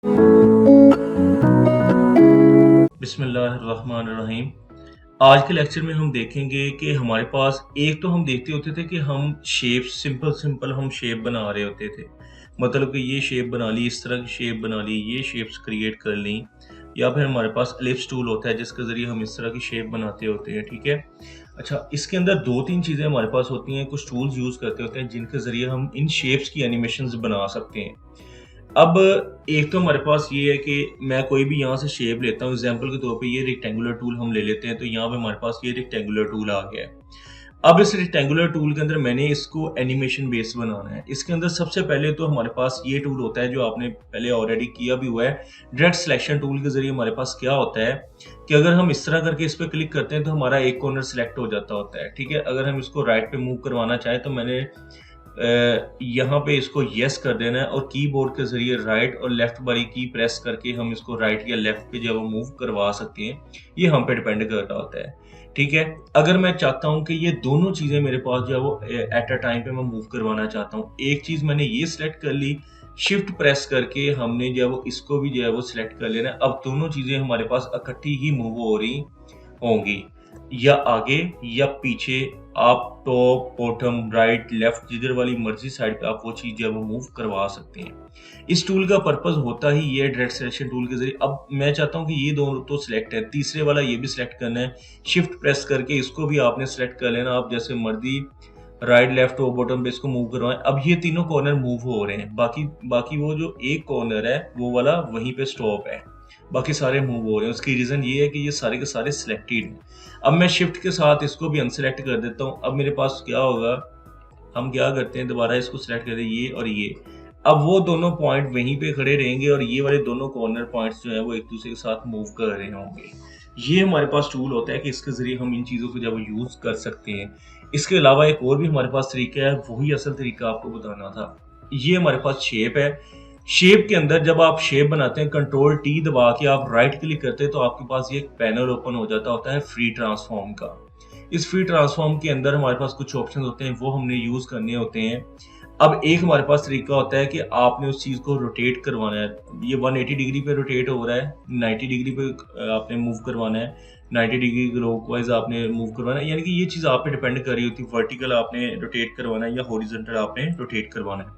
बिस्मिल्लाहिर्रहमानिर्रहीम। आज के लेक्चर में हम देखेंगे कि हमारे पास एक तो हम देखते होते थे कि हम शेप सिंपल हम शेप बना रहे होते थे। मतलब कि ये शेप बना ली, इस तरह की शेप बना ली, ये शेप्स क्रिएट कर ली, या फिर हमारे पास एलिप्स टूल होता है जिसके ज़रिए हम इस तरह की शेप बनाते होते हैं, ठीक है? अच्छा, इसके अंदर 2-3 चीज़ें हमारे पास होती हैं, कुछ टूल्स यूज़ करते होते हैं जिनके ज़रिए हम इन शेप्स की एनिमेशंस बना सकते हैं। अब एक तो हमारे पास ये है कि मैं कोई भी यहाँ से शेप लेता हूँ, एग्जांपल के तौर पे ये रेक्टेंगुलर टूल हम ले लेते हैं, तो यहाँ पे हमारे पास ये रेक्टेंगुलर टूल आ गया है। अब इस रेक्टेंगुलर टूल के अंदर मैंने इसको एनिमेशन बेस बनाना है। इसके अंदर सबसे पहले तो हमारे पास ये टूल होता है जो आपने पहले ऑलरेडी किया भी हुआ है। डायरेक्ट सिलेक्शन टूल के ज़रिए हमारे पास क्या होता है कि अगर हम इस तरह करके इस पे क्लिक करते हैं तो हमारा एक कॉर्नर सिलेक्ट हो जाता होता है, ठीक है? अगर हम इसको राइट पे मूव करवाना चाहें तो मैंने यहाँ पे इसको येस कर देना है और कीबोर्ड के ज़रिए राइट और लेफ्ट वाली की प्रेस करके हम इसको राइट या लेफ्ट पे जो है वो मूव करवा सकते हैं। ये हम पे डिपेंड कर रहा होता है, ठीक है? अगर मैं चाहता हूँ कि ये दोनों चीज़ें मेरे पास जो है वो एट अ टाइम पे मैं मूव करवाना चाहता हूँ। एक चीज़ मैंने ये सिलेक्ट कर ली, शिफ्ट प्रेस करके हमने जो है वो इसको भी जो है वो सिलेक्ट कर लेना है। अब दोनों चीज़ें हमारे पास इकट्ठी ही मूव हो रही होंगी, या आगे या पीछे, आप टॉप, बॉटम, राइट, लेफ्ट, जिधर वाली मर्जी साइड पे आप वो चीज़ जो है वो मूव करवा सकते हैं। इस टूल का पर्पस होता ही ये है डायरेक्ट सिलेक्शन टूल के ज़रिए। अब मैं चाहता हूँ कि ये दोनों तो सिलेक्ट है, तीसरे वाला ये भी सिलेक्ट करना है। शिफ्ट प्रेस करके इसको भी आपने सिलेक्ट कर लेना, आप जैसे मर्जी राइट, लेफ्ट, टॉप, बॉटम पे इसको मूव करवाएं। अब ये तीनों कॉर्नर मूव हो रहे हैं, बाकी बाकी वो जो एक कॉर्नर है वो वाला वहीं पे स्टॉप है, बाकी सारे मूव हो रहे हैं। उसकी रीज़न ये है कि ये सारे के सारे सिलेक्टेड हैं। अब मैं शिफ्ट के साथ इसको भी अनसेलेक्ट कर देता हूँ। अब मेरे पास क्या होगा, हम क्या करते हैं, दोबारा इसको सिलेक्ट करते हैं, ये और ये। अब वो दोनों पॉइंट वहीं पे खड़े रहेंगे और ये वाले दोनों कॉर्नर पॉइंट्स जो है वो एक दूसरे के साथ मूव कर रहे होंगे। ये हमारे पास टूल होता है कि इसके ज़रिए हम इन चीज़ों को जब यूज़ कर सकते हैं। इसके अलावा एक और भी हमारे पास तरीका है, वही असल तरीका आपको बताना था। ये हमारे पास शेप है। शेप के अंदर जब आप शेप बनाते हैं, कंट्रोल टी दबा के आप राइट क्लिक करते हैं तो आपके पास ये एक पैनल ओपन हो जाता होता है फ्री ट्रांसफॉर्म का। इस फ्री ट्रांसफॉर्म के अंदर हमारे पास कुछ ऑप्शन होते हैं, वो हमने यूज़ करने होते हैं। अब एक हमारे पास तरीका होता है कि आपने उस चीज़ को रोटेट करवाना है। ये 180 डिग्री पे रोटेट हो रहा है, 90 डिग्री पे आपने मूव करवाना है, 90 डिग्री क्लॉकवाइज आपने मूव करवाना है। यानी कि ये चीज़ आप पे डिपेंड कर रही होती है, वर्टिकल आपने रोटेट करवाना है या हॉरिजॉन्टल आपने रोटेट करवाना है।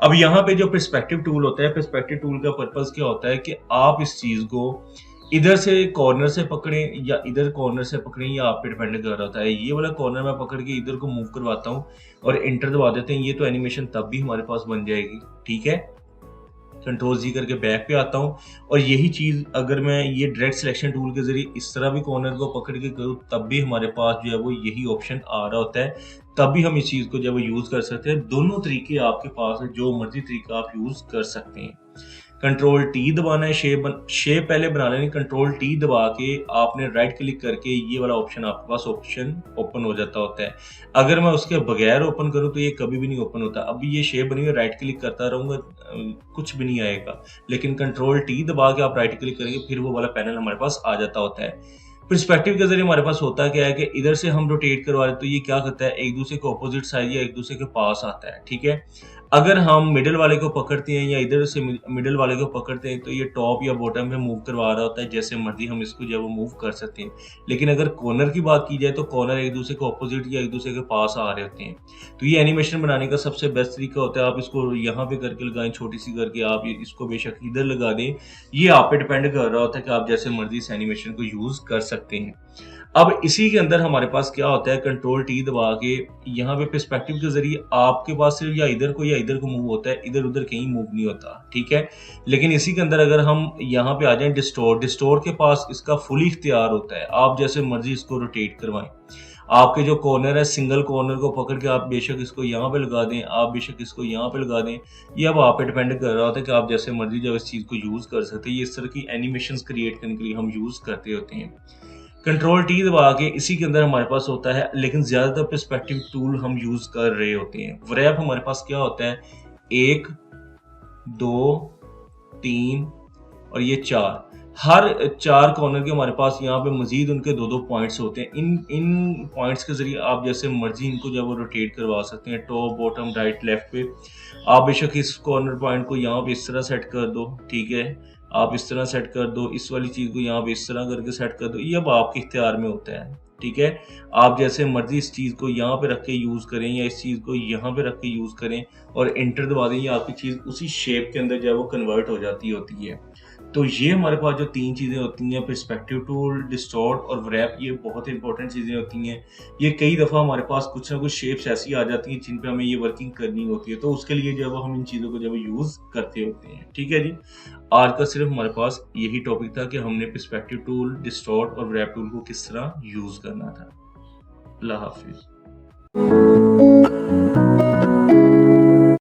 अब यहाँ पे जो पर्सपेक्टिव टूल होता है, पर्सपेक्टिव टूल का पर्पस क्या होता है कि आप इस चीज़ को इधर से कॉर्नर से पकड़ें या इधर कॉर्नर से पकड़ें, या आप पे डिपेंड कर रहा होता है। ये वाला कॉर्नर मैं पकड़ के इधर को मूव करवाता हूँ और एंटर दबा देते हैं, ये तो एनिमेशन तब भी हमारे पास बन जाएगी, ठीक है? कंट्रोल जी करके बैक पे आता हूँ और यही चीज़ अगर मैं ये डायरेक्ट सिलेक्शन टूल के ज़रिए इस तरह भी कॉर्नर को पकड़ के करूँ तब भी हमारे पास जो है वो यही ऑप्शन आ रहा होता है। तब भी हम इस चीज़ को जो है वो यूज़ कर सकते हैं। दोनों तरीके आपके पास है, जो मर्ज़ी तरीका आप यूज़ कर सकते हैं। कंट्रोल टी दबाना है, शेप पहले बना लेनी, कंट्रोल टी दबा के आपने राइट क्लिक करके ये वाला ऑप्शन आपके पास ऑप्शन ओपन हो जाता होता है। अगर मैं उसके बगैर ओपन करूँ तो ये कभी भी नहीं ओपन होता। अभी ये शेप बनी हुई है, राइट क्लिक करता रहूँगा कुछ भी नहीं आएगा। लेकिन कंट्रोल टी दबा के आप राइट क्लिक करेंगे फिर वो वाला पैनल हमारे पास आ जाता होता है। पर्सपेक्टिव के ज़रिए हमारे पास होता क्या है कि इधर से हम रोटेट करवा रहे हैं तो ये क्या करता है, एक दूसरे के ऑपोजिट साइड या एक दूसरे के पास आता है, ठीक है? अगर हम मिडल वाले को पकड़ते हैं या इधर से मिडल वाले को पकड़ते हैं तो ये टॉप या बॉटम पे मूव करवा रहा होता है, जैसे मर्जी हम इसको जो है वो मूव कर सकते हैं। लेकिन अगर कॉर्नर की बात की जाए तो कॉर्नर एक दूसरे के ऑपोजिट या एक दूसरे के पास आ रहे होते हैं। तो ये एनिमेशन बनाने का सबसे बेस्ट तरीका होता है, आप इसको यहाँ पे करके लगाएं, छोटी सी करके आप इसको बेशक इधर लगा दें। ये आप पे डिपेंड कर रहा होता है कि आप जैसे मर्जी इस एनिमेशन को यूज़ कर सकते हैं। अब इसी के अंदर हमारे पास क्या होता है, कंट्रोल टी दबा के यहाँ पे पर्सपेक्टिव के ज़रिए आपके पास सिर्फ या इधर को मूव होता है, इधर-उधर कहीं मूव नहीं होता, ठीक है? लेकिन इसी के अंदर अगर हम यहाँ पे आ जाएँ डिस्टोर्ट के पास इसका फुल इख्तियार होता है, आप जैसे मर्ज़ी इसको रोटेट करवाएँ। आपके जो कॉर्नर है, सिंगल कॉर्नर को पकड़ के आप बेशक इसको यहाँ पे लगा दें, आप बेशक इसको यहाँ पे लगा दें। ये अब आप पे डिपेंड कर रहा होता है कि आप जैसे मर्ज़ी जब इस चीज़ को यूज़ कर सकते हैं। ये इस तरह की एनिमेशंस क्रिएट करने के लिए हम यूज़ करते होते हैं। कंट्रोल टी दबा के इसी के अंदर हमारे पास होता है, लेकिन ज़्यादातर पर्सपेक्टिव टूल हम यूज़ कर रहे होते हैं। व्रैप हमारे पास क्या होता है, 1, 2, 3 और ये 4। हर 4 कॉर्नर के हमारे पास यहाँ पे मज़ीद उनके 2-2 पॉइंट्स होते हैं। इन इन पॉइंट्स के ज़रिए आप जैसे मर्ज़ी इनको जो है वो रोटेट करवा सकते हैं, टॉप, बॉटम, राइट, लेफ्ट पे। आप बेशक इस कॉर्नर पॉइंट को यहाँ पे इस तरह सेट कर दो, ठीक है? आप इस तरह सेट कर दो, इस वाली चीज़ को यहाँ पे इस तरह करके सेट कर दो, ये अब आपके इख्तियार में होता है, ठीक है? आप जैसे मर्ज़ी इस चीज़ को यहाँ पे रख के यूज़ करें या इस चीज़ को यहाँ पे रख के यूज़ करें और एंटर दबा दें, ये आपकी चीज़ उसी शेप के अंदर जो है वो कन्वर्ट हो जाती होती है। तो ये हमारे पास जो 3 चीज़ें होती हैं, पर्सपेक्टिव टूल, डिस्टॉर्ट और व्रैप, ये बहुत इंपॉर्टेंट चीज़ें होती हैं। ये कई दफ़ा हमारे पास कुछ ना कुछ शेप्स ऐसी आ जाती हैं जिन पे हमें ये वर्किंग करनी होती है, तो उसके लिए जो है वो हम इन चीज़ों को जो है यूज़ करते होते हैं। ठीक है जी? आज का सिर्फ़ हमारे पास यही टॉपिक था कि हमने पर्सपेक्टिव टूल, डिस्टॉर्ट और व्रैप टूल को किस तरह यूज़ करना था। अल्लाह हाफ़िज़।